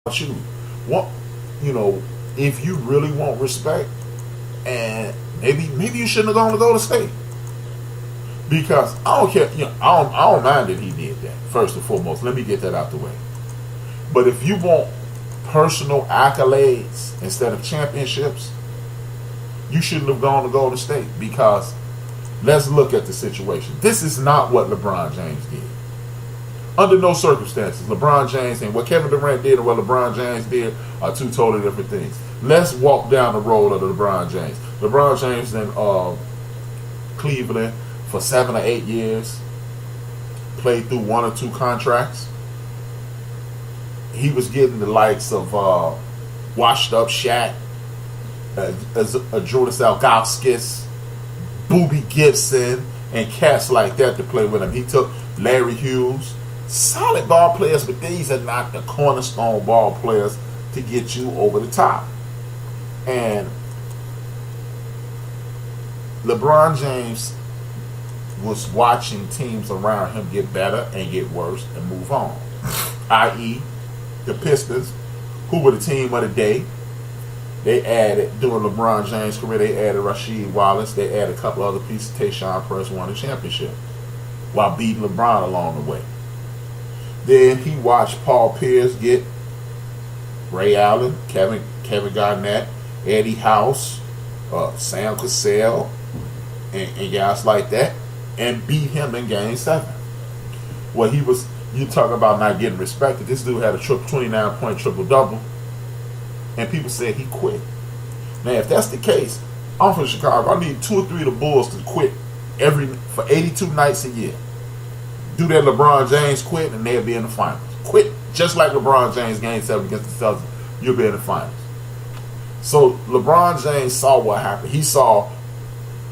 you. What, you know, if you really want respect, and maybe you shouldn't have gone to Golden State. Because I don't care, I don't mind that he did that. First and foremost, let me get that out the way. But if you want personal accolades instead of championships, you shouldn't have gone to Golden State. Because let's look at the situation. This is not what LeBron James did. Under no circumstances, LeBron James and what Kevin Durant did and what LeBron James did are two totally different things. Let's walk down the road of the LeBron James. LeBron James in Cleveland for 7 or 8 years, played through 1 or 2 contracts. He was getting the likes of washed up Shaq, Julius Algauskas, Boobie Gibson, and cats like that to play with him. He took Larry Hughes. Solid ball players, but these are not the cornerstone ball players to get you over the top. And LeBron James was watching teams around him get better and get worse and move on. I.e., the Pistons, who were the team of the day. They added, during LeBron James' career, they added Rasheed Wallace. They added a couple other pieces. Tayshaun Prince won the championship while beating LeBron along the way. Then he watched Paul Pierce get Ray Allen, Kevin Garnett, Eddie House, Sam Cassell, and guys like that, and beat him in Game 7. Well, you talk about not getting respected. This dude had a 29-point triple-double, and people said he quit. Now, if that's the case, I'm from Chicago. I need 2 or 3 of the Bulls to quit for 82 nights a year. Do that LeBron James quit, and they'll be in the finals. Quit just like LeBron James Game 7 against the Celtics. You'll be in the finals. So LeBron James saw what happened. He saw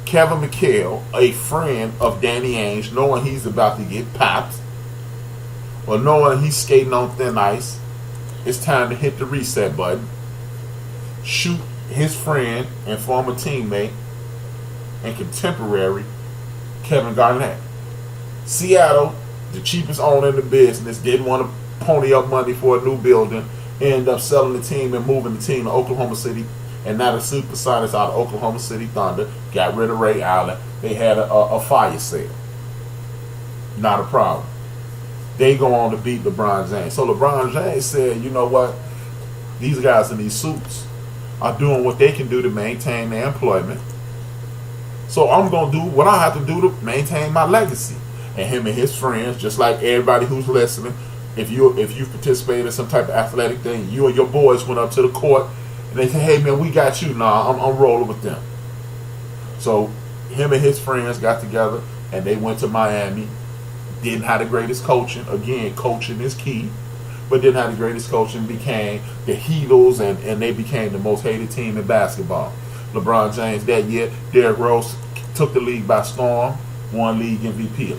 Kevin McHale, a friend of Danny Ainge, knowing he's about to get popped, or knowing he's skating on thin ice. It's time to hit the reset button. Shoot his friend and former teammate and contemporary Kevin Garnett. Seattle, the cheapest owner in the business, didn't want to pony up money for a new building, ended up selling the team and moving the team to Oklahoma City, and now the Supersonics out of Oklahoma City Thunder got rid of Ray Allen. They had a fire sale. Not a problem. They go on to beat LeBron James. So LeBron James said, you know what? These guys in these suits are doing what they can do to maintain their employment. So I'm going to do what I have to do to maintain my legacy. And him and his friends, just like everybody who's listening, if you participated in some type of athletic thing, you and your boys went up to the court and they said, hey man, we got you. Nah, I'm rolling with them. So him and his friends got together and they went to Miami. Didn't have the greatest coaching. Again, coaching is key. But didn't have the greatest coaching. Became the Heatles, and they became the most hated team in basketball. LeBron James that year, Derrick Rose took the league by storm. Won league MVP. A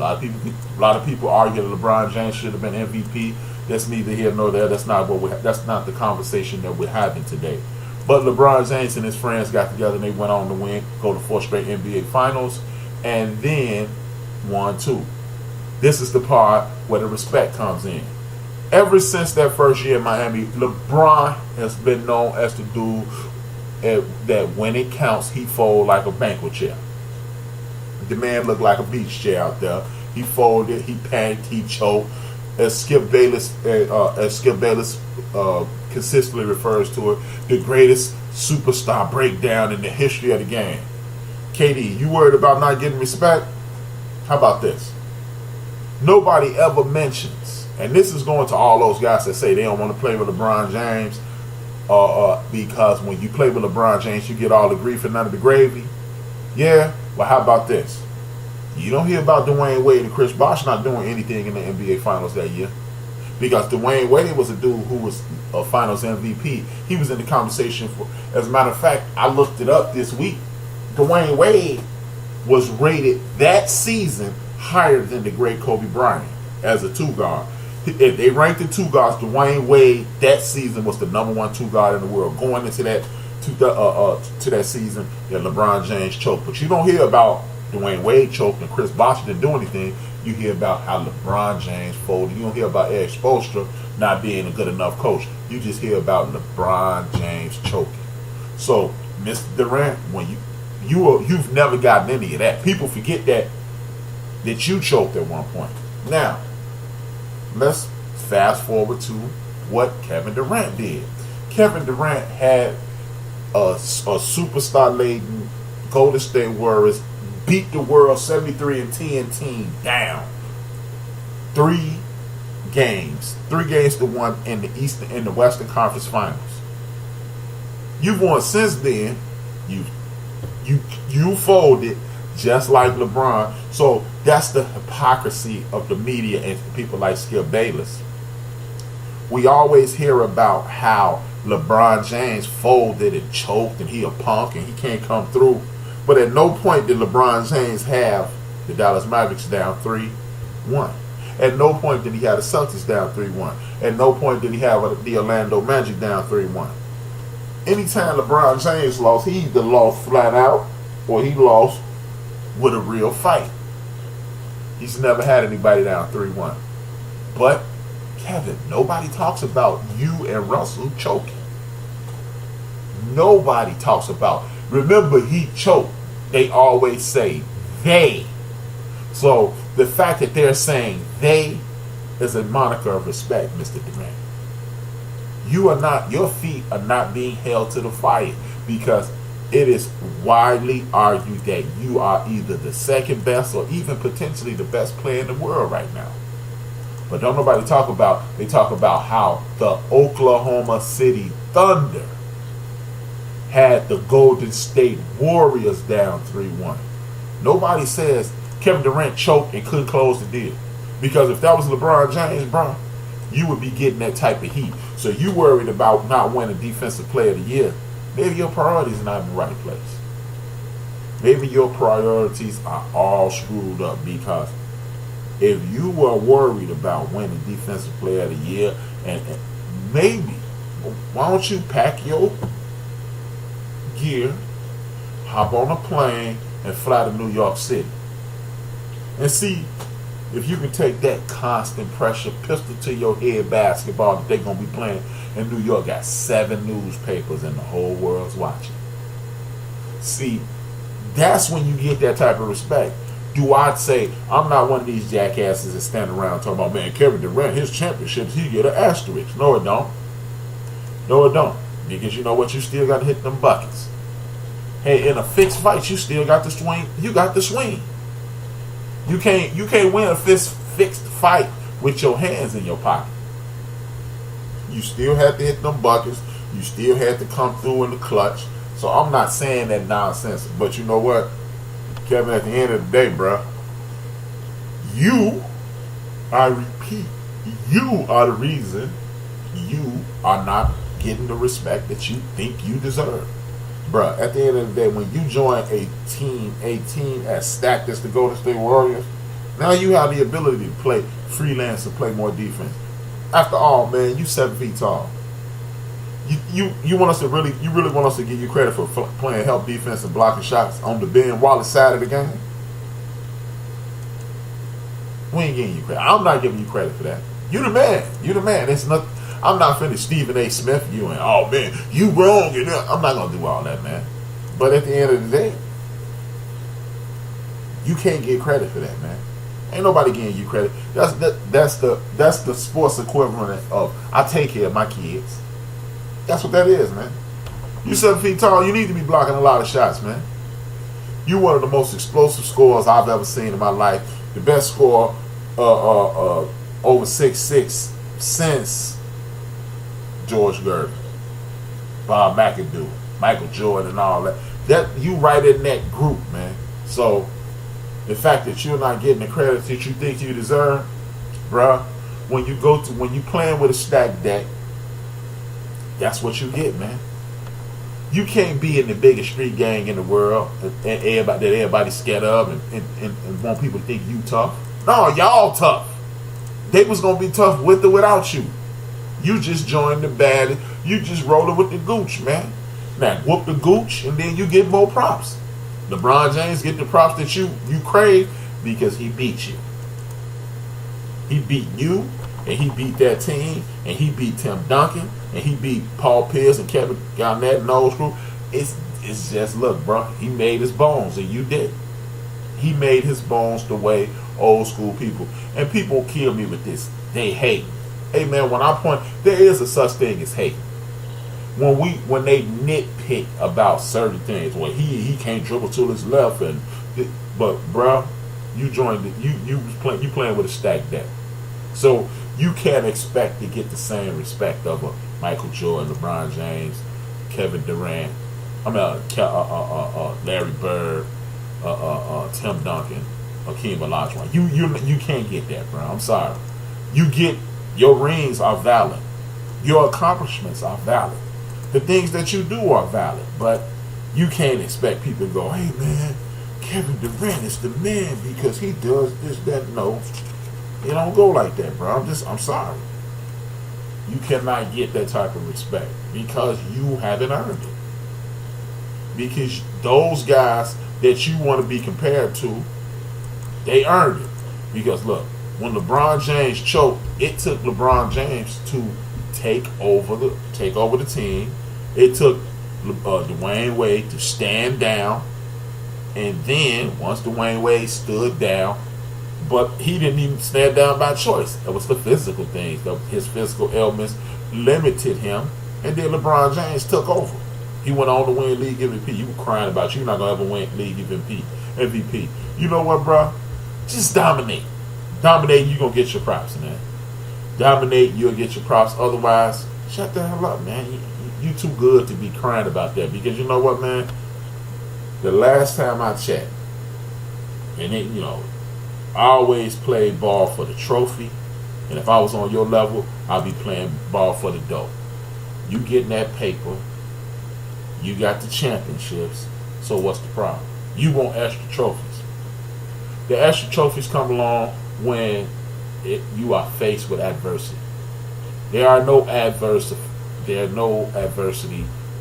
lot of people argue that LeBron James should have been MVP. That's neither here nor there. That's not the conversation that we're having today. But LeBron James and his friends got together and they went on to win, go to 4 straight NBA Finals, and then won 2. This is the part where the respect comes in. Ever since that first year in Miami, LeBron has been known as the dude that when it counts, he fold like a banquet chair. The man looked like a beach chair out there. He folded, he panicked, he choked. As Skip Bayless consistently refers to it, the greatest superstar breakdown in the history of the game. KD, you worried about not getting respect? How about this? Nobody ever mentions, and this is going to all those guys that say they don't want to play with LeBron James, because when you play with LeBron James, you get all the grief and none of the gravy. Yeah, well, how about this? You don't hear about Dwayne Wade and Chris Bosh not doing anything in the NBA Finals that year. Because Dwayne Wade was a dude who was a Finals MVP. He was in the conversation for, as a matter of fact, I looked it up this week. Dwayne Wade was rated that season higher than the great Kobe Bryant as a 2-guard. If they ranked the 2 guards, Dwayne Wade that season was the number 1 2-guard in the world. Going into that to that season that LeBron James choked. But you don't hear about Dwayne Wade choked and Chris Bosh didn't do anything. You hear about how LeBron James folded. You don't hear about Eric Spoelstra not being a good enough coach. You just hear about LeBron James choking. So, Mr. Durant, when you've never gotten any of that. People forget that you choked at one point. Now, let's fast forward to what Kevin Durant did. Kevin Durant had a superstar-laden Golden State Warriors beat the world 73-10 team down. 3 games to 1 in the Western Conference Finals. You've won since then. You folded just like LeBron. So that's the hypocrisy of the media and people like Skip Bayless. We always hear about how LeBron James folded and choked and he a punk and he can't come through. But at no point did LeBron James have the Dallas Mavericks down 3-1. At no point did he have the Celtics down 3-1. At no point did he have the Orlando Magic down 3-1. Anytime LeBron James lost, he either lost flat out or he lost with a real fight. He's never had anybody down 3-1. But, Kevin, nobody talks about you and Russell choking. Nobody talks about. Remember, he choked. They always say they. So, the fact that they're saying they is a moniker of respect, Mr. Durant. Your feet are not being held to the fire because it is widely argued that you are either the second best or even potentially the best player in the world right now. But don't nobody talk about, they talk about how the Oklahoma City Thunder had the Golden State Warriors down 3-1. Nobody says Kevin Durant choked and couldn't close the deal. Because if that was LeBron James, bro, you would be getting that type of heat. So you worried about not winning Defensive Player of the Year. Maybe your priorities are not in the right place. Maybe your priorities are all screwed up because if you were worried about winning Defensive Player of the Year, and maybe, why don't you pack your gear, hop on a plane, and fly to New York City? And see if you can take that constant pressure, pistol to your head basketball that they're going to be playing in New York. Got 7 newspapers and the whole world's watching. See, that's when you get that type of respect. Do I say, I'm not one of these jackasses that stand around talking about, man, Kevin Durant, his championships, he get an asterisk. No, it don't. No, it don't. Because you know what? You still got to hit them buckets. Hey, in a fixed fight, you still got to swing. You got to swing. You can't win a fixed fight with your hands in your pocket. You still have to hit them buckets. You still have to come through in the clutch. So I'm not saying that nonsense. But you know what, Kevin, at the end of the day, bro, I repeat, you are the reason you are not getting the respect that you think you deserve. Bruh, at the end of the day, when you join a team as stacked as the Golden State Warriors, now you have the ability to play freelance and play more defense. After all, man, you 7 feet tall. You want us to really want us to give you credit for playing help defense and blocking shots on the Ben Wallace side of the game? We ain't giving you credit. I'm not giving you credit for that. You the man. You the man. It's not. I'm not finna Stephen A. Smith you and, oh man, you wrong. I'm not gonna do all that, man. But at the end of the day, you can't get credit for that, man. Ain't nobody giving you credit. That's the sports equivalent of I take care of my kids. That's what that is, man. You 7 feet tall, you need to be blocking a lot of shots, man. You one of the most explosive scorers I've ever seen in my life. The best scorer over 6'6" since George Gervin, Bob McAdoo, Michael Jordan, and all that. That you right in that group, man. So the fact that you're not getting the credit that you think you deserve, bruh, when you playing with a stacked deck, that's what you get, man. You can't be in the biggest street gang in the world and everybody's scared of and want people to think you tough. No, y'all tough. They was gonna be tough with or without you. You just joined the bad. You just rolling with the gooch, man. Now whoop the gooch and then you get more props. LeBron James get the props that you crave because he beat you. He beat you, and he beat that team, and he beat Tim Duncan, and he beat Paul Pierce and Kevin Garnett and those crew. It's just, look, bro, he made his bones, and you did. He made his bones the way old school people. And people kill me with this. They hate. Hey, man, when I point, there is a such thing as hate. When they nitpick about certain things, well, he can't dribble to his left, but bro, you joined it. You playing with a stacked deck, so you can't expect to get the same respect of a Michael Jordan, LeBron James, Kevin Durant, Larry Bird, Tim Duncan, Hakeem Olajuwon. You can't get that, bro. I'm sorry. You get your rings are valid, your accomplishments are valid. The things that you do are valid, but you can't expect people to go, hey man, Kevin Durant is the man because he does this, that. No, it don't go like that, bro. I'm sorry. You cannot get that type of respect because you haven't earned it. Because those guys that you want to be compared to, they earned it. Because look, when LeBron James choked, it took LeBron James to take over the team. It took Dwayne Wade to stand down, and then once Dwayne Wade stood down, but he didn't even stand down by choice. That was the physical things. His physical ailments limited him, and then LeBron James took over. He went on to win league MVP. You were crying about you're not gonna ever win league MVP. You know what, bro? Just dominate. Dominate, you're gonna get your props, man. Dominate, you'll get your props. Otherwise, shut the hell up, man. You too good to be crying about that. Because you know what, man? The last time I checked, and it, I always played ball for the trophy. And if I was on your level, I'd be playing ball for the dough. You getting that paper. You got the championships. So what's the problem? You want extra trophies. The extra trophies come along when you are faced with adversity. There are no adversity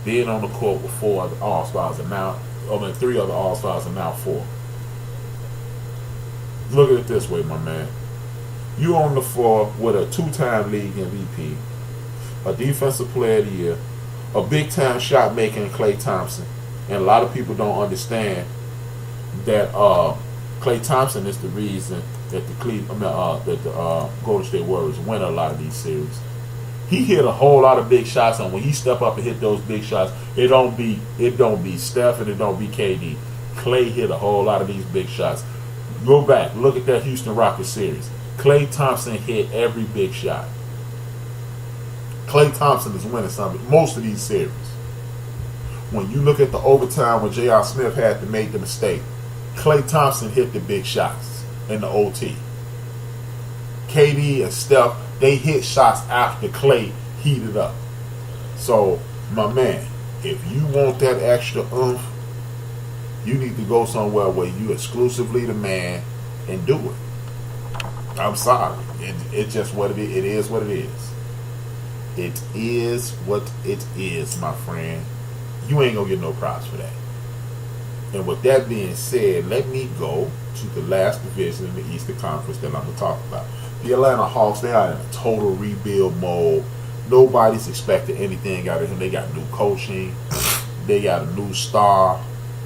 being on the court with four other All-Stars and now, three other All-Stars and now four. Look at it this way, my man. You on the floor with a two-time league MVP, a defensive player of the year, a big-time shot maker in Klay Thompson, and a lot of people don't understand that Klay Thompson is the reason that the Golden State Warriors win a lot of these series. He hit a whole lot of big shots, and when he step up and hit those big shots, it don't be Steph and it don't be KD. Klay hit a whole lot of these big shots. Go back, look at that Houston Rockets series. Klay Thompson hit every big shot. Klay Thompson is winning most of these series. When you look at the overtime when J.R. Smith had to make the mistake, Klay Thompson hit the big shots in the OT. KD and Steph, they hit shots after Klay heated up. So, my man, if you want that extra oomph, you need to go somewhere where you exclusively the man and do it. I'm sorry. It's just what it is. It is what it is. It is what it is, my friend. You ain't gonna get no props for that. And with that being said, let me go to the last division in the Eastern Conference that I'm going to talk about. The Atlanta Hawks, they are in a total rebuild mode. Nobody's expecting anything out of him. They got new coaching. They got a new star.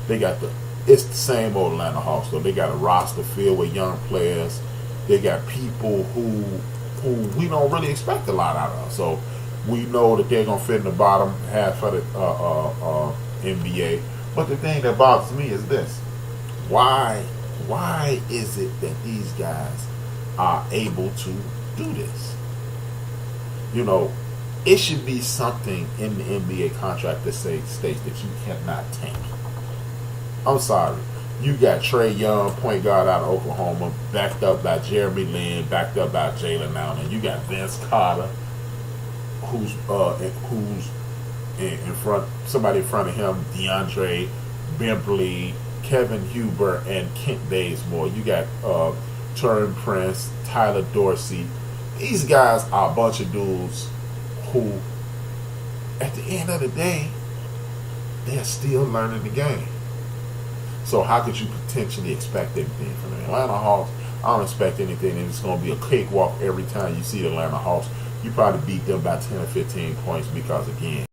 It's the same old Atlanta Hawks, though. They got a roster filled with young players. They got people who we don't really expect a lot out of. So we know that they're going to fit in the bottom half of the NBA. But the thing that bothers me is this. Why is it that these guys are able to do this? It should be something in the NBA contract that states that you cannot tank. I'm sorry. You got Trae Young, point guard out of Oklahoma, backed up by Jeremy Lin, backed up by Jalen Allen. You got Vince Carter, who's in front, somebody in front of him, DeAndre Bembley, Kevin Huber, and Kent Bazemore. You got Turin Prince, Tyler Dorsey. These guys are a bunch of dudes who, at the end of the day, they're still learning the game. So how could you potentially expect anything from them? Atlanta Hawks, I don't expect anything, and it's going to be a cakewalk every time you see the Atlanta Hawks. You probably beat them by 10 or 15 points because, again,